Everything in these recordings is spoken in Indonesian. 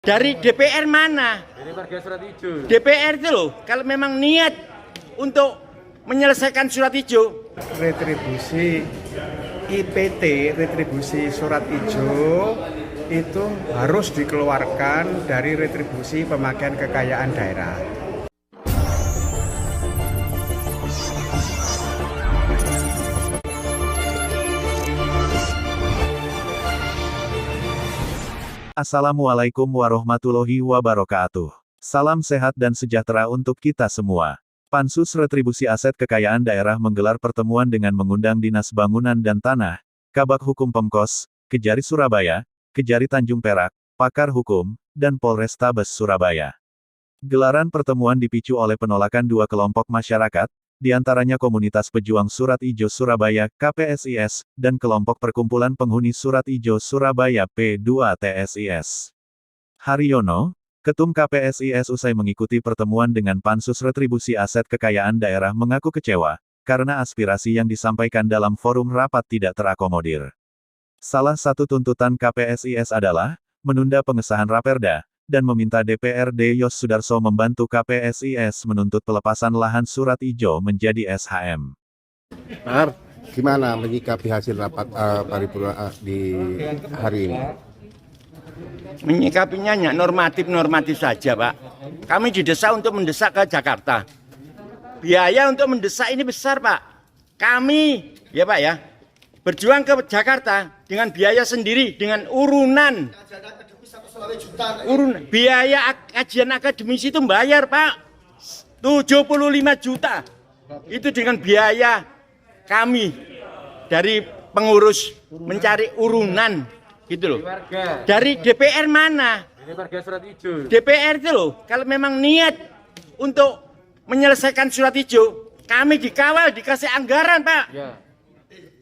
Dari DPR mana? Dari warga Surat Ijo. DPR itu loh, kalau memang niat untuk menyelesaikan Surat Ijo, retribusi IPT, retribusi Surat Ijo itu harus dikeluarkan dari retribusi pemakaian kekayaan daerah. Assalamualaikum warahmatullahi wabarakatuh. Salam sehat dan sejahtera untuk kita semua. Pansus Retribusi Aset Kekayaan Daerah menggelar pertemuan dengan mengundang Dinas Bangunan dan Tanah, Kabag Hukum Pemkos, Kejari Surabaya, Kejari Tanjung Perak, pakar hukum, dan Polrestabes Surabaya. Gelaran pertemuan dipicu oleh penolakan dua kelompok masyarakat, di antaranya Komunitas Pejuang Surat Ijo Surabaya (KPSIS) dan Kelompok Perkumpulan Penghuni Surat Ijo Surabaya P2TSIS. Haryono, Ketum KPSIS usai mengikuti pertemuan dengan Pansus Retribusi Aset Kekayaan Daerah mengaku kecewa, karena aspirasi yang disampaikan dalam forum rapat tidak terakomodir. Salah satu tuntutan KPSIS adalah, menunda pengesahan Raperda, dan meminta DPRD Yos Sudarso membantu KPSIS menuntut pelepasan lahan Surat Ijo menjadi SHM. Pak, gimana menyikapi hasil rapat paripurna di hari ini? menyikapinya hanya normatif saja, Pak. Kami didesak untuk mendesak ke Jakarta. Biaya untuk mendesak ini besar, Pak. Kami, ya Pak ya, berjuang ke Jakarta dengan biaya sendiri, dengan urunan. Biaya kajian akademisi itu bayar, Pak. 75 juta. Itu dengan biaya kami dari pengurus mencari urunan gitu loh. Dari DPR mana? Dari warga Surat Ijo. DPR itu loh, kalau memang niat untuk menyelesaikan Surat Ijo, kami dikawal, dikasih anggaran, Pak. Ya.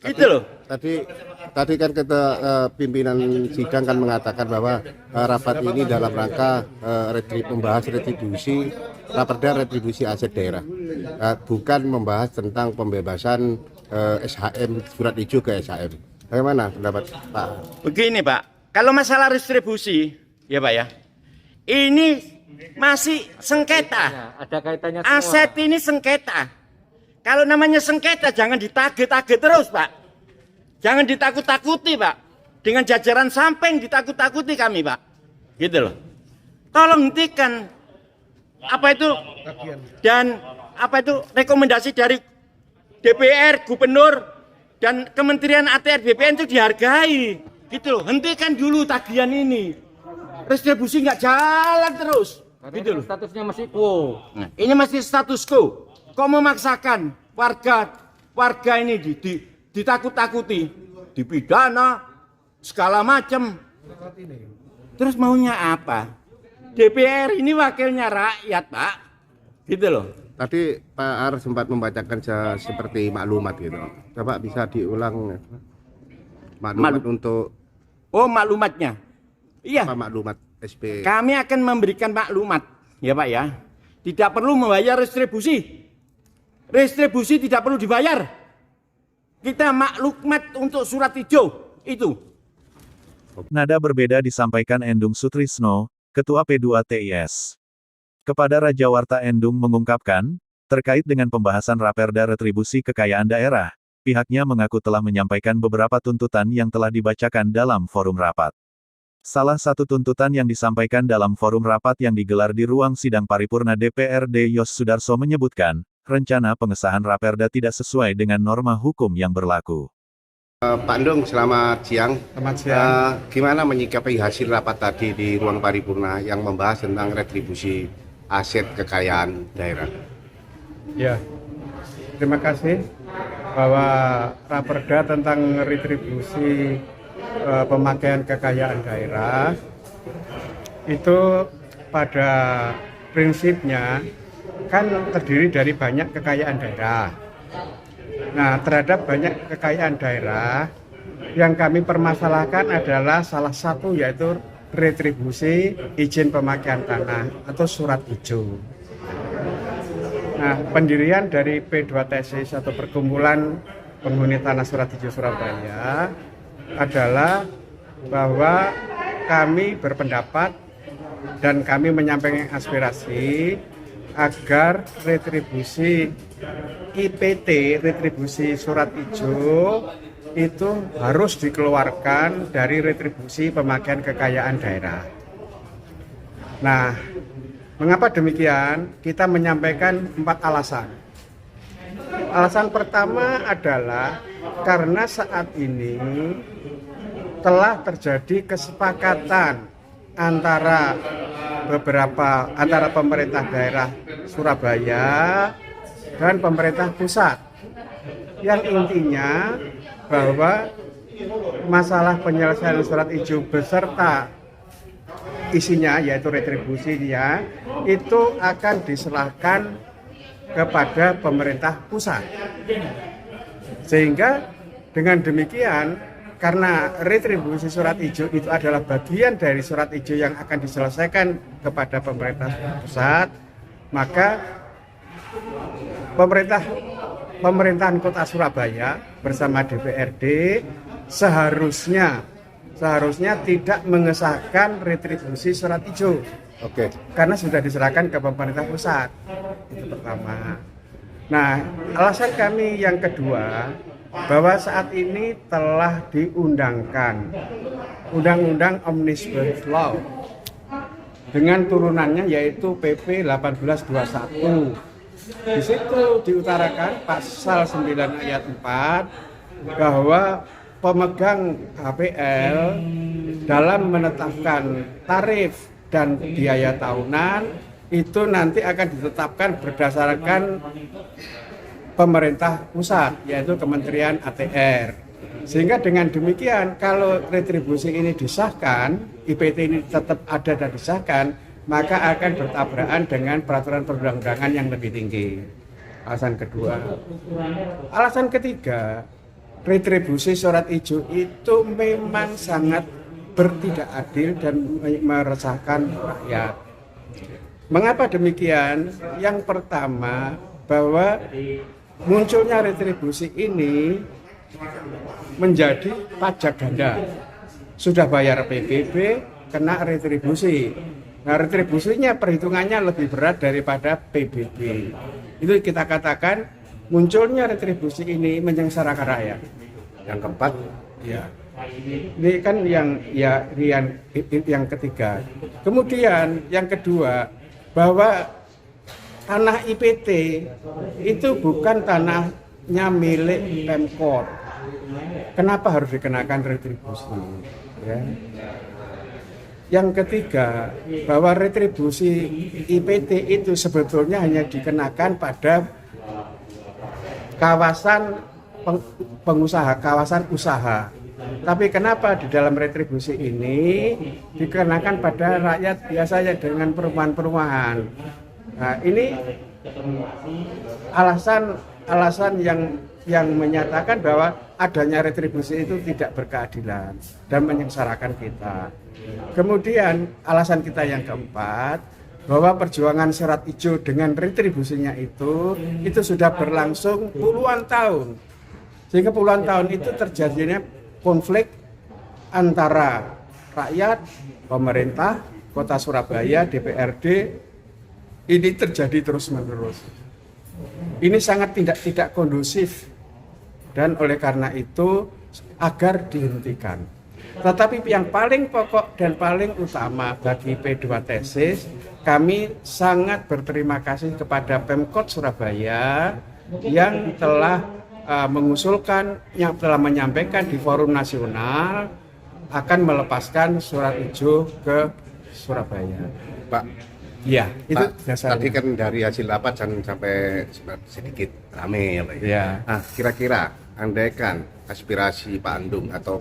Itu loh. Tadi kan pimpinan sidang kan mengatakan bahwa rapat ini dalam rangka membahas retribusi Raperda retribusi aset daerah, bukan membahas tentang pembebasan SHM Surat Ijo ke SHM. Bagaimana pendapat Pak? Begini, Pak, kalau masalah retribusi, ya Pak ya, ini masih sengketa. Ya, ada kaitannya semua. Aset ini sengketa. Kalau namanya sengketa jangan ditarget-target terus, Pak. Jangan ditakut-takuti, Pak. Dengan jajaran samping ditakut-takuti kami, Pak. Gitu loh. Tolong hentikan apa itu dan apa itu rekomendasi dari DPR, Gubernur dan Kementerian ATR BPN itu dihargai. Gitu loh. Hentikan dulu tagihan ini. Retribusi nggak jalan terus. Gitu loh. Statusnya masih quo. Nah, ini masih status quo. Kok memaksakan warga ini ditakut-takuti, dipidana, segala macam. Terus maunya apa? DPR ini wakilnya rakyat, Pak. Gitu loh. Tadi Pak Ar sempat membacakan seperti maklumat gitu. Coba bisa diulang maklumat untuk maklumatnya. Iya. apa maklumat SP? Kami akan memberikan maklumat, ya Pak ya. Tidak perlu membayar retribusi. Retribusi tidak perlu dibayar. Kita maklumat untuk Surat Ijo itu. Nada berbeda disampaikan Endung Sutrisno, Ketua P2TIS. Kepada Raja Warta Endung mengungkapkan, terkait dengan pembahasan Raperda Retribusi Kekayaan Daerah, pihaknya mengaku telah menyampaikan beberapa tuntutan yang telah dibacakan dalam forum rapat. Salah satu tuntutan yang disampaikan dalam forum rapat yang digelar di ruang sidang paripurna DPRD Yos Sudarso menyebutkan, rencana pengesahan Raperda tidak sesuai dengan norma hukum yang berlaku. Pak Endung, selamat siang. Selamat siang. Gimana menyikapi hasil rapat tadi di ruang paripurna yang membahas tentang retribusi aset kekayaan daerah? Ya, terima kasih bahwa Raperda tentang retribusi pemakaian kekayaan daerah itu pada prinsipnya kan terdiri dari banyak kekayaan daerah. Nah, terhadap banyak kekayaan daerah yang kami permasalahkan adalah salah satu yaitu retribusi izin pemakaian tanah atau Surat Ijo. Nah, pendirian dari P2TSIS atau Perkumpulan Penghuni Tanah Surat Ijo Surabaya adalah bahwa kami berpendapat dan kami menyampaikan aspirasi agar retribusi IPT, retribusi surat ijo itu harus dikeluarkan dari retribusi pemakaian kekayaan daerah. Nah, mengapa demikian? Kita menyampaikan 4 alasan. Alasan pertama adalah karena saat ini telah terjadi kesepakatan antara pemerintah daerah Surabaya dan pemerintah pusat, yang intinya bahwa masalah penyelesaian surat ijo beserta isinya, yaitu retribusinya, itu akan diserahkan kepada pemerintah pusat. Sehingga dengan demikian, karena retribusi surat ijo itu adalah bagian dari surat ijo yang akan diselesaikan kepada pemerintah pusat, maka pemerintahan Kota Surabaya bersama DPRD seharusnya tidak mengesahkan retribusi surat ijo. Oke. Karena sudah diserahkan ke pemerintah pusat. Itu pertama. Nah, alasan kami yang kedua, bahwa saat ini telah diundangkan Undang-Undang Omnibus Law dengan turunannya yaitu PP 1821. Di situ diutarakan pasal 9 ayat 4 bahwa pemegang HPL dalam menetapkan tarif dan biaya tahunan itu nanti akan ditetapkan berdasarkan pemerintah pusat, yaitu Kementerian ATR. Sehingga dengan demikian, kalau retribusi ini disahkan, IPT ini tetap ada dan disahkan, maka akan bertabrakan dengan peraturan perundang-undangan yang lebih tinggi. Alasan kedua. Alasan ketiga, retribusi surat ijo itu memang sangat bertidak adil dan meresahkan rakyat. Mengapa demikian? Yang pertama, bahwa munculnya retribusi ini menjadi pajak ganda. Sudah bayar PBB, kena retribusi. Nah, retribusinya perhitungannya lebih berat daripada PBB. Itu kita katakan munculnya retribusi ini menyengsarakan rakyat. Yang keempat, Ya. Ini kan yang ketiga. Kemudian yang kedua, bahwa tanah IPT itu bukan tanahnya milik Pemkot. Kenapa harus dikenakan retribusi? Ya. Yang ketiga, bahwa retribusi IPT itu sebetulnya hanya dikenakan pada kawasan pengusaha, kawasan usaha. Tapi kenapa di dalam retribusi ini dikenakan pada rakyat biasanya dengan perumahan-perumahan? Nah, ini alasan yang menyatakan bahwa adanya retribusi itu tidak berkeadilan dan menyengsarakan kita. Kemudian alasan kita yang keempat, bahwa perjuangan surat ijo dengan retribusinya itu sudah berlangsung puluhan tahun. Sehingga puluhan tahun itu terjadinya konflik antara rakyat, pemerintah, Kota Surabaya, DPRD, ini terjadi terus-menerus. Ini sangat tidak kondusif, dan oleh karena itu agar dihentikan. Tetapi yang paling pokok dan paling utama bagi P2 tesis, kami sangat berterima kasih kepada Pemkot Surabaya yang telah mengusulkan, yang telah menyampaikan di forum nasional akan melepaskan surat ijo ke Surabaya. Pak. Iya, itu Pak, dasarnya. tadi kan dari hasil rapat jangan sampai sedikit rame. Ya. Nah, kira-kira andaikan aspirasi Pak Andung atau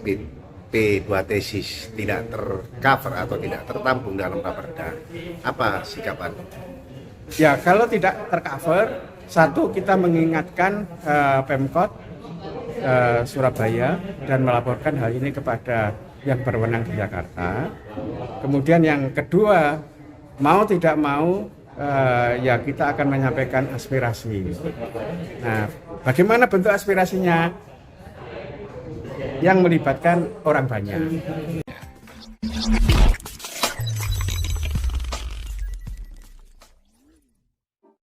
P2 tesis tidak tercover atau tidak tertampung dalam raperda, apa sikap Anda? Ya, kalau tidak tercover, satu, kita mengingatkan Pemkot Surabaya dan melaporkan hal ini kepada yang berwenang di Jakarta. Kemudian yang kedua, mau tidak mau ya kita akan menyampaikan aspirasi. Nah, bagaimana bentuk aspirasinya? Yang melibatkan orang banyak.